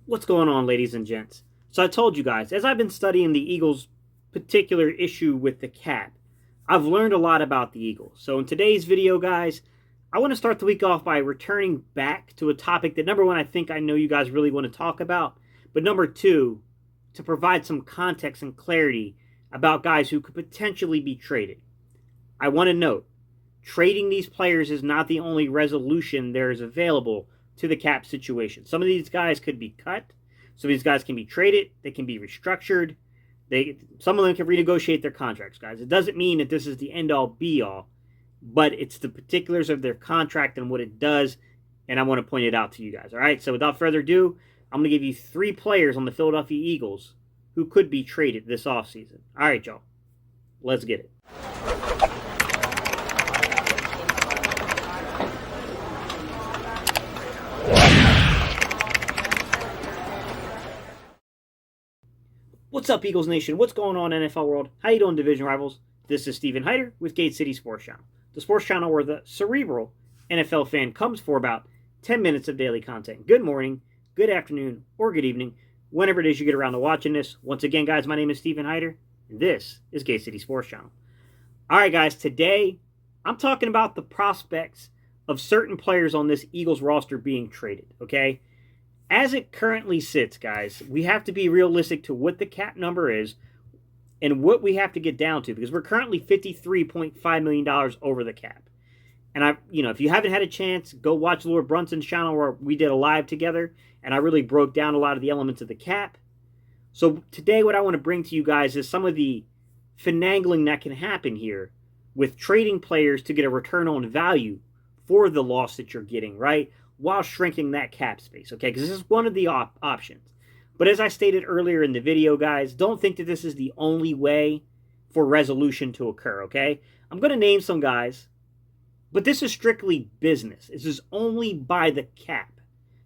What's going on, ladies and gents? So I told you guys, as I've been studying the Eagles' particular issue with the cap, I've learned a lot about the Eagles. So in today's video, guys, I want to start the week off by returning back to a topic that, number one, I think I know you guys really want to talk about, but number two, to provide some context and clarity about guys who could potentially be traded. I want to note, trading these players is not the only resolution there is available to the cap situation. Some of these guys could be cut. Some of these guys can be traded. They can be restructured. Some of them can renegotiate their contracts, guys. It doesn't mean that this is the end-all, be-all, but it's the particulars of their contract and what it does, and I want to point it out to you guys. All right, so without further ado, I'm going to give you 3 players on the Philadelphia Eagles who could be traded this offseason. All right, y'all. Let's get it. What's up, Eagles Nation? What's going on, NFL world? How you doing, division rivals? This is Steven Hyder with Gate City Sports Channel, the sports channel where the cerebral NFL fan comes for about 10 minutes of daily content. Good morning, good afternoon, or good evening, whenever it is you get around to watching this. Once again, guys, my name is Steven Hyder, and this is Gate City Sports Channel. All right, guys, today I'm talking about the prospects of certain players on this Eagles roster being traded, okay? As it currently sits, guys, we have to be realistic to what the cap number is and what we have to get down to, because we're currently $53.5 million over the cap. And if you haven't had a chance, go watch Lord Brunson's channel where we did a live together, and I really broke down a lot of the elements of the cap. So today what I want to bring to you guys is some of the finagling that can happen here with trading players to get a return on value for the loss that you're getting, right? While shrinking that cap space, okay? Because this is one of the options. But as I stated earlier in the video, guys, don't think that this is the only way for resolution to occur, okay? I'm going to name some guys, but this is strictly business. This is only by the cap.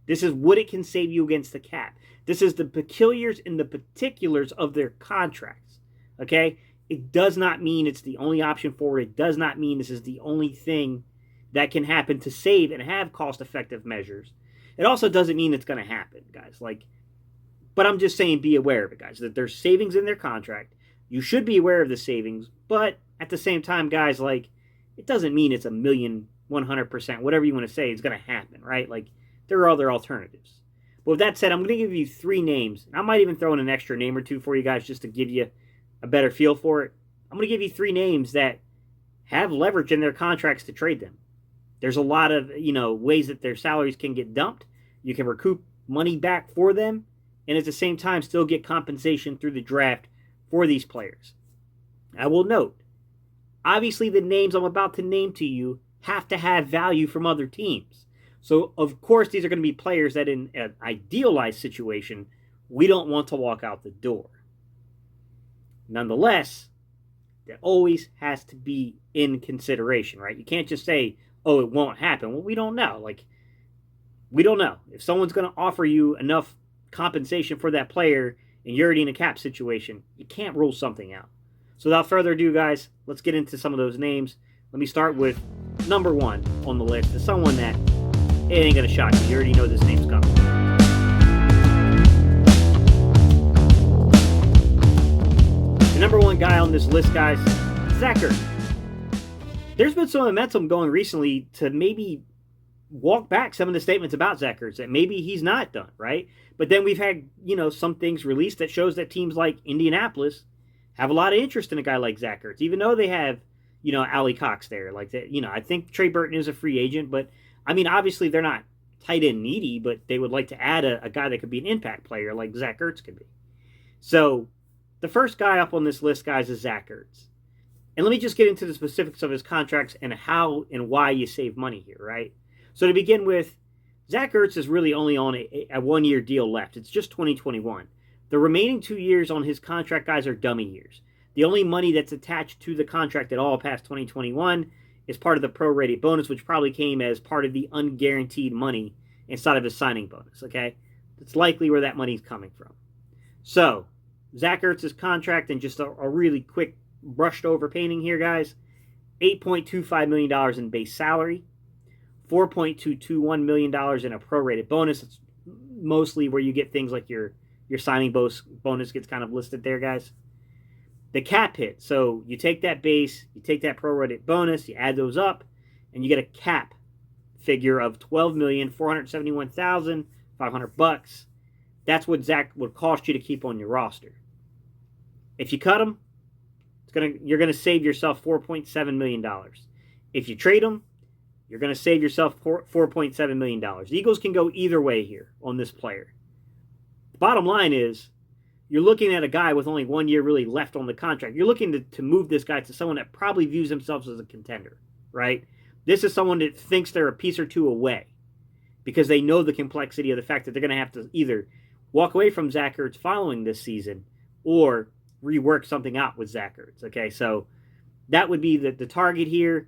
This is what it can save you against the cap. This is the peculiars and the particulars of their contracts, okay? It does not mean it's the only option forward. It does not mean this is the only thing that can happen to save and have cost-effective measures. It also doesn't mean it's going to happen, guys. But I'm just saying be aware of it, guys, that there's savings in their contract. You should be aware of the savings, but at the same time, guys, it doesn't mean it's 1,100%, whatever you want to say, is going to happen, right? There are other alternatives. But with that said, I'm going to give you 3 names. I might even throw in an extra name or 2 for you guys just to give you a better feel for it. I'm going to give you 3 names that have leverage in their contracts to trade them. There's a lot of, ways that their salaries can get dumped. You can recoup money back for them, and at the same time still get compensation through the draft for these players. I will note, obviously the names I'm about to name to you have to have value from other teams. So, of course, these are going to be players that in an idealized situation, we don't want to walk out the door. Nonetheless, that always has to be in consideration, right? You can't just say, oh, it won't happen. Well, we don't know. We don't know. If someone's going to offer you enough compensation for that player and you're already in a cap situation, you can't rule something out. So without further ado, guys, let's get into some of those names. Let me start with number 1 on the list. It's someone that it ain't going to shock you. You already know this name's coming. The number 1 guy on this list, guys, Zach Ertz. There's been some momentum going recently to maybe walk back some of the statements about Zach Ertz, that maybe he's not done, right? But then we've had, some things released that shows that teams like Indianapolis have a lot of interest in a guy like Zach Ertz, even though they have, Ali Cox there. I think Trey Burton is a free agent, but, obviously they're not tight end needy, but they would like to add a guy that could be an impact player like Zach Ertz could be. So the first guy up on this list, guys, is Zach Ertz. And let me just get into the specifics of his contracts and how and why you save money here, right? So to begin with, Zach Ertz is really only on a 1-year deal left. It's just 2021. The remaining 2 years on his contract, guys, are dummy years. The only money that's attached to the contract at all past 2021 is part of the prorated bonus, which probably came as part of the unguaranteed money inside of his signing bonus, okay? That's likely where that money's coming from. So, Zach Ertz's contract, and just a really quick brushed over painting here, guys. $8.25 million in base salary, $4.221 million in a prorated bonus. It's mostly where you get things like your signing bonus gets kind of listed there, guys. The cap hit. So you take that base, you take that prorated bonus, you add those up, and you get a cap figure of $12,471,500. That's what Zach would cost you to keep on your roster. If you cut him, you're gonna save yourself $4.7 million. If you trade him, you're gonna save yourself $4.7 million. The Eagles can go either way here on this player. The bottom line is, you're looking at a guy with only 1 year really left on the contract. You're looking to move this guy to someone that probably views themselves as a contender, right? This is someone that thinks they're a piece or two away because they know the complexity of the fact that they're going to have to either walk away from Zach Ertz following this season or rework something out with Zach Ertz, okay? So that would be the target here.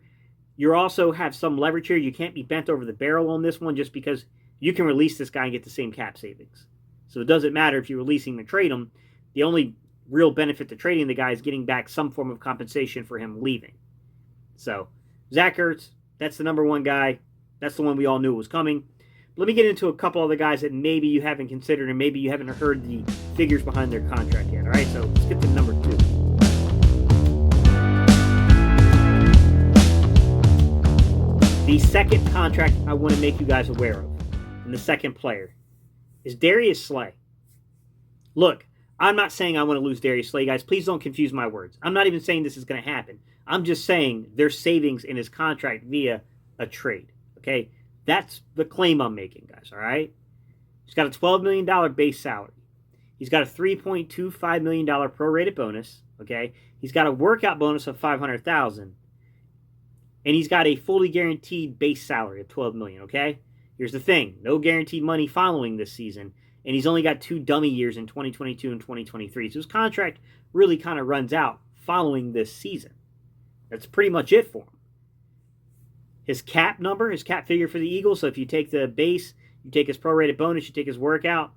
You also have some leverage here. You can't be bent over the barrel on this one just because you can release this guy and get the same cap savings. So it doesn't matter if you're releasing him or trade him. The only real benefit to trading the guy is getting back some form of compensation for him leaving. So Zach Ertz, that's the number one guy. That's the one we all knew was coming. But let me get into a couple other guys that maybe you haven't considered and maybe you haven't heard the figures behind their contract yet. All right, so let's get to number 2. The second contract I want to make you guys aware of, and the second player, is Darius Slay. Look, I'm not saying I want to lose Darius Slay, guys. Please don't confuse my words. I'm not even saying this is going to happen. I'm just saying there's savings in his contract via a trade, okay? That's the claim I'm making, guys, all right? He's got a $12 million base salary. He's got a $3.25 million prorated bonus, okay? He's got a workout bonus of $500,000. And he's got a fully guaranteed base salary of $12 million, okay? Here's the thing. No guaranteed money following this season. And he's only got 2 dummy years in 2022 and 2023. So his contract really kind of runs out following this season. That's pretty much it for him. His cap number, his cap figure for the Eagles, so if you take the base, you take his prorated bonus, you take his workout,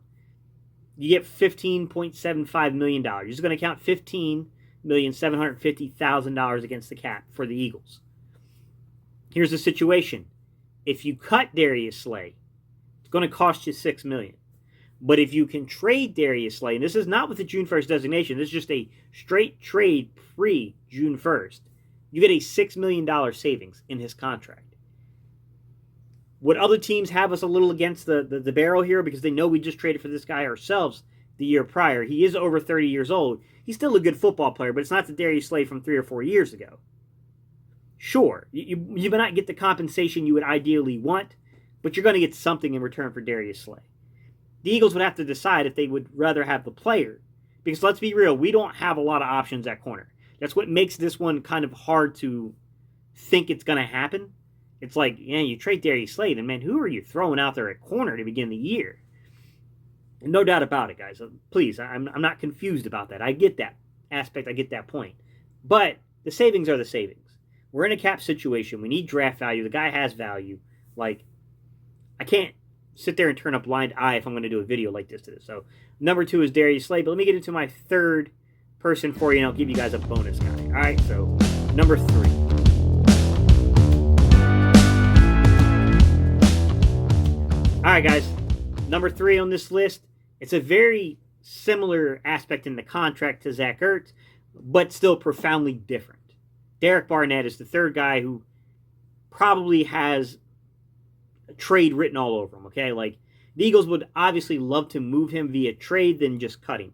you get $15.75 million. You're just going to count $15,750,000 against the cap for the Eagles. Here's the situation. If you cut Darius Slay, it's going to cost you $6 million. But if you can trade Darius Slay, and this is not with the June 1st designation, this is just a straight trade pre-June 1st, you get a $6 million savings in his contract. Would other teams have us a little against the barrel here because they know we just traded for this guy ourselves the year prior? He is over 30 years old. He's still a good football player, but it's not the Darius Slay from 3 or 4 years ago. Sure, you may not get the compensation you would ideally want, but you're going to get something in return for Darius Slay. The Eagles would have to decide if they would rather have the player. Because let's be real, we don't have a lot of options at corner. That's what makes this one kind of hard to think it's going to happen. It's like, yeah, you trade Darius Slay, then man, who are you throwing out there at corner to begin the year? And no doubt about it, guys. Please, I'm not confused about that. I get that aspect. I get that point. But the savings are the savings. We're in a cap situation. We need draft value. The guy has value. Like, I can't sit there and turn a blind eye if I'm going to do a video like this to this. So, number 2 is Darius Slay. But let me get into my third person for you, and I'll give you guys a bonus guy. All right, so number 3. All right, guys. Number 3 on this list. It's a very similar aspect in the contract to Zach Ertz, but still profoundly different. Derrick Barnett is the third guy who probably has a trade written all over him, okay? Like, the Eagles would obviously love to move him via trade than just cut him.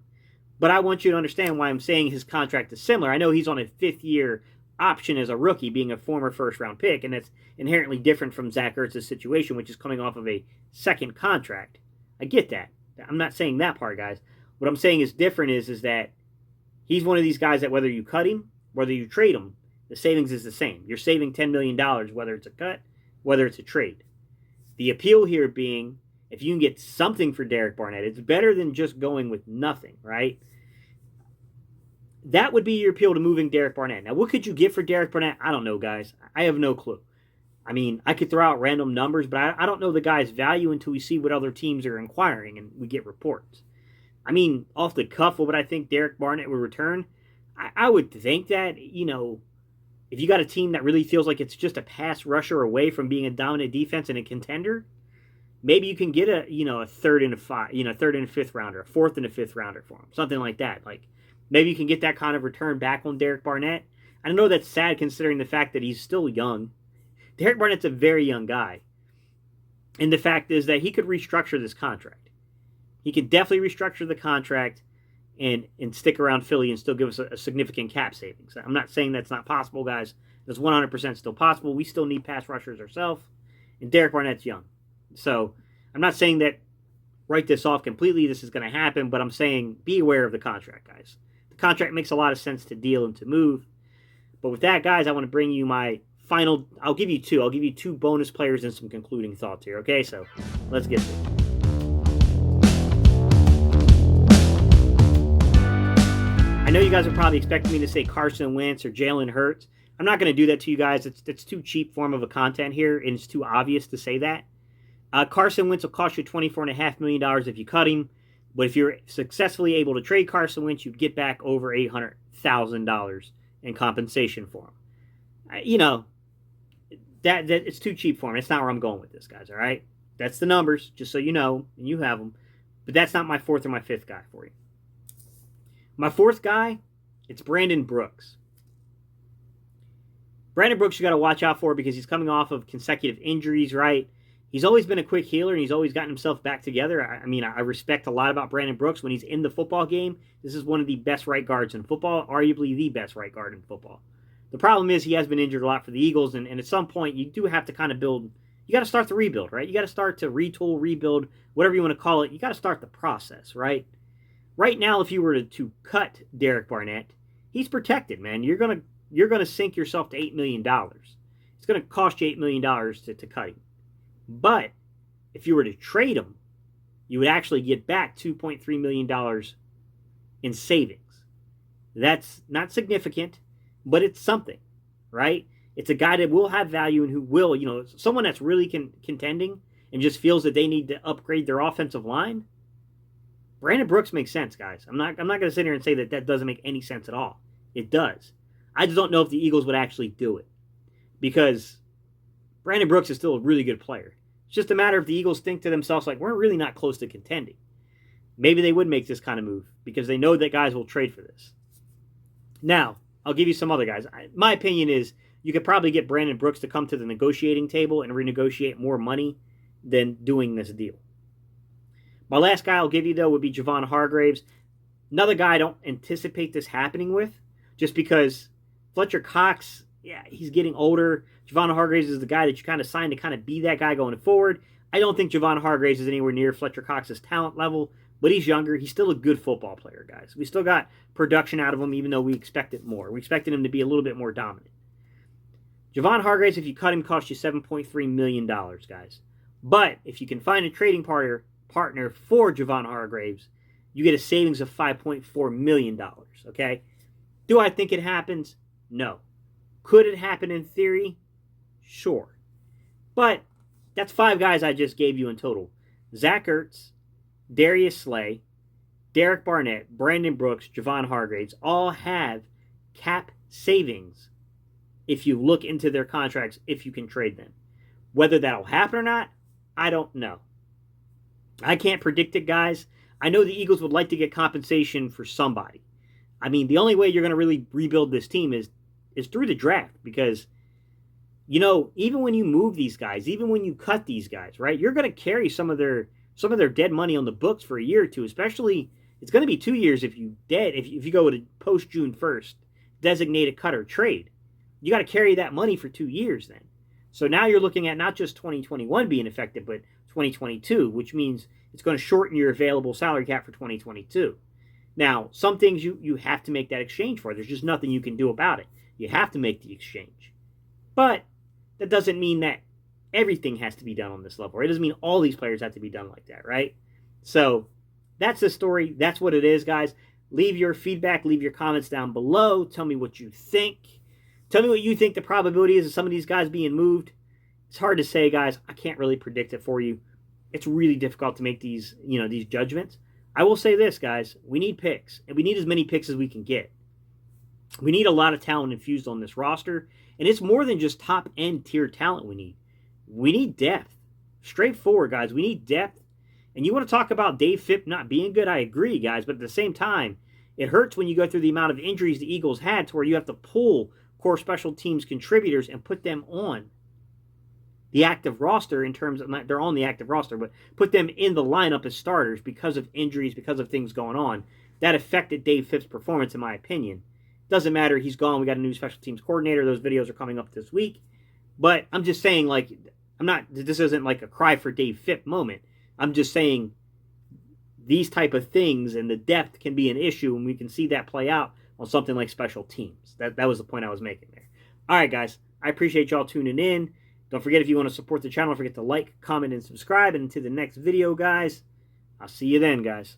But I want you to understand why I'm saying his contract is similar. I know he's on a 5th-year option as a rookie, being a former first-round pick, and that's inherently different from Zach Ertz's situation, which is coming off of a second contract. I get that. I'm not saying that part, guys. What I'm saying is different is that he's one of these guys that whether you cut him, whether you trade him, the savings is the same. You're saving $10 million, whether it's a cut, whether it's a trade. The appeal here being, if you can get something for Derrick Barnett, it's better than just going with nothing, right? That would be your appeal to moving Derrick Barnett. Now, what could you get for Derrick Barnett? I don't know, guys. I have no clue. I mean, I could throw out random numbers, but I don't know the guy's value until we see what other teams are inquiring and we get reports. I mean, off the cuff, what would I think Derrick Barnett would return? I would think that, if you got a team that really feels like it's just a pass rusher away from being a dominant defense and a contender, maybe you can get a third and a third and a fifth rounder, a fourth and a fifth rounder for him, something like that. Like maybe you can get that kind of return back on Derrick Barnett. I know that's sad considering the fact that he's still young. Derrick Barnett's a very young guy, and the fact is that he could restructure this contract. He could definitely restructure the contract and stick around Philly and still give us a significant cap savings. I'm not saying that's not possible, guys. That's 100% still possible. We still need pass rushers ourselves, and Derrick Barnett's young. So I'm not saying that write this off completely, this is going to happen, but I'm saying be aware of the contract, guys. The contract makes a lot of sense to deal and to move. But with that, guys, I want to bring you my final, I'll give you two. I'll give you two bonus players and some concluding thoughts here, okay? So let's get to it. I know you guys are probably expecting me to say Carson Wentz or Jalen Hurts. I'm not going to do that to you guys. It's too cheap form of a content here, and it's too obvious to say that. Carson Wentz will cost you $24.5 million if you cut him, but if you're successfully able to trade Carson Wentz, you'd get back over $800,000 in compensation for him. That it's too cheap for him. It's not where I'm going with this, guys, all right? That's the numbers, just so you know, and you have them. But that's not my fourth or my fifth guy for you. My fourth guy, it's Brandon Brooks. Brandon Brooks you got to watch out for because he's coming off of consecutive injuries, right? He's always been a quick healer, and he's always gotten himself back together. I respect a lot about Brandon Brooks. When he's in the football game, this is one of the best right guards in football, arguably the best right guard in football. The problem is he has been injured a lot for the Eagles, and at some point you do have to kind of build. You got to start the rebuild, right? You got to start to retool, rebuild, whatever you want to call it. You got to start the process, right? Right now, if you were to cut Derrick Barnett, he's protected, man. You're gonna sink yourself to $8 million. It's gonna cost you $8 million to cut him. But if you were to trade him, you would actually get back $2.3 million in savings. That's not significant, but it's something, right? It's a guy that will have value and who will, someone that's really contending and just feels that they need to upgrade their offensive line. Brandon Brooks makes sense, guys. I'm not going to sit here and say that doesn't make any sense at all. It does. I just don't know if the Eagles would actually do it because Brandon Brooks is still a really good player. It's just a matter if the Eagles think to themselves, like, we're really not close to contending. Maybe they would make this kind of move because they know that guys will trade for this. Now, I'll give you some other guys. My opinion is you could probably get Brandon Brooks to come to the negotiating table and renegotiate more money than doing this deal. My last guy I'll give you, though, would be Javon Hargraves. Another guy I don't anticipate this happening with just because Fletcher Cox, he's getting older. Javon Hargraves is the guy that you kind of signed to kind of be that guy going forward. I don't think Javon Hargraves is anywhere near Fletcher Cox's talent level, but he's younger. He's still a good football player, guys. We still got production out of him, even though we expected more. We expected him to be a little bit more dominant. Javon Hargraves, if you cut him, costs you $7.3 million, guys. But if you can find a trading partner for Javon Hargraves, you get a savings of $5.4 million, okay? Do I think it happens? No. Could it happen in theory? Sure. But that's 5 guys I just gave you in total. Zach Ertz, Darius Slay, Derrick Barnett, Brandon Brooks, Javon Hargraves all have cap savings if you look into their contracts, if you can trade them. Whether that'll happen or not, I don't know. I can't predict it, guys. I know the Eagles would like to get compensation for somebody. I mean, the only way you're going to really rebuild this team is through the draft because, even when you move these guys, even when you cut these guys, right, you're going to carry some of their dead money on the books for a year or two, especially it's going to be 2 years if you go to post June 1st, designated cut or trade. You got to carry that money for 2 years then. So now you're looking at not just 2021 being affected, but 2022, which means it's going to shorten your available salary cap for 2022. Now, some things you have to make that exchange for. There's just nothing you can do about it. You have to make the exchange. But that doesn't mean that everything has to be done on this level. Right? It doesn't mean all these players have to be done like that, right? So that's the story. That's what it is, guys. Leave your feedback. Leave your comments down below. Tell me what you think. Tell me what you think the probability is of some of these guys being moved. It's hard to say, guys. I can't really predict it for you. It's really difficult to make these judgments. I will say this, guys. We need picks, and we need as many picks as we can get. We need a lot of talent infused on this roster, and it's more than just top-end tier talent we need. We need depth. Straightforward, guys. We need depth. And you want to talk about Dave Phipp not being good? I agree, guys. But at the same time, it hurts when you go through the amount of injuries the Eagles had to where you have to pull core special teams contributors and put them on the active roster in terms of, they're on the active roster, but put them in the lineup as starters because of injuries, because of things going on. That affected Dave Phipp's performance, in my opinion. Doesn't matter. He's gone. We got a new special teams coordinator. Those videos are coming up this week. But I'm just saying, like, this isn't like a cry for Dave Phipp moment. I'm just saying these type of things and the depth can be an issue, and we can see that play out on something like special teams. That was the point I was making there. All right, guys. I appreciate y'all tuning in. Don't forget, if you want to support the channel, don't forget to like, comment, and subscribe. And until the next video, guys, I'll see you then, guys.